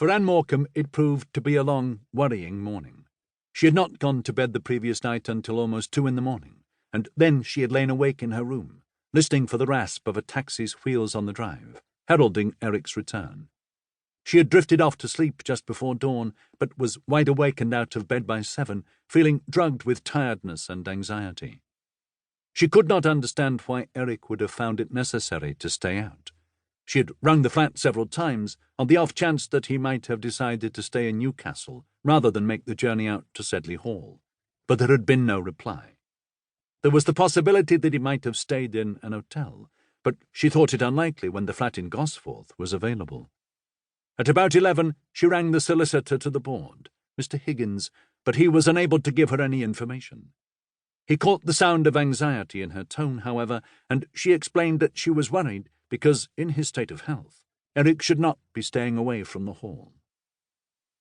For Anne Morecambe it proved to be a long, worrying morning. She had not gone to bed the previous night until almost 2 in the morning, and then she had lain awake in her room, listening for the rasp of a taxi's wheels on the drive, heralding Eric's return. She had drifted off to sleep just before dawn, but was wide awake and out of bed by 7, feeling drugged with tiredness and anxiety. She could not understand why Eric would have found it necessary to stay out. She had rung the flat several times, on the off chance that he might have decided to stay in Newcastle rather than make the journey out to Sedley Hall, but there had been no reply. There was the possibility that he might have stayed in an hotel, but she thought it unlikely when the flat in Gosforth was available. At about 11, she rang the solicitor to the board, Mr. Higgins, but he was unable to give her any information. He caught the sound of anxiety in her tone, however, and she explained that she was worried because, in his state of health, Eric should not be staying away from the Hall.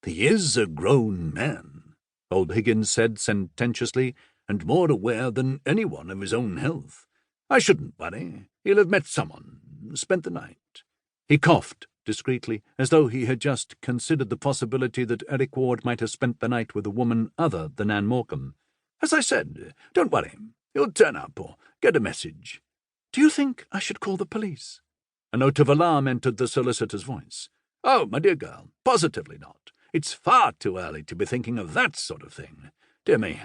"He is a grown man," old Higgins said sententiously, "and more aware than anyone of his own health. I shouldn't worry. He'll have met someone, spent the night." He coughed discreetly, as though he had just considered the possibility that Eric Ward might have spent the night with a woman other than Anne Morecambe. "As I said, don't worry. He'll turn up or get a message." "Do you think I should call the police?" A note of alarm entered the solicitor's voice. "Oh, my dear girl, positively not. It's far too early to be thinking of that sort of thing. Dear me.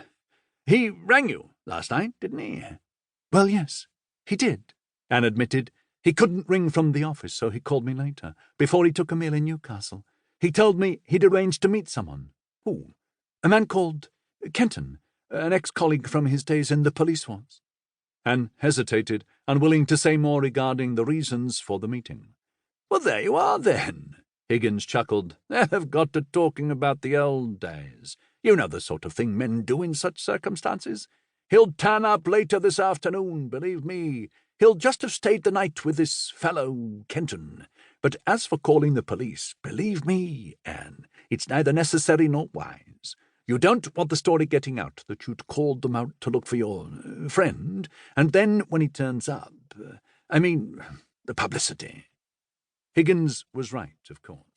He rang you last night, didn't he?" "Well, yes, he did," Anne admitted. "He couldn't ring from the office, so he called me later, before he took a meal in Newcastle. He told me he'd arranged to meet someone." "Who?" "A man called Kenton, an ex-colleague from his days in the police force." Anne hesitated, unwilling to say more regarding the reasons for the meeting. "Well, there you are, then," Higgins chuckled. "They'll have got to talking about the old days. You know the sort of thing men do in such circumstances. He'll turn up later this afternoon, believe me. He'll just have stayed the night with this fellow Kenton. But as for calling the police, believe me, Anne, it's neither necessary nor wise. You don't want the story getting out that you'd called them out to look for your friend, and then when he turns up, the publicity." Higgins was right, of course.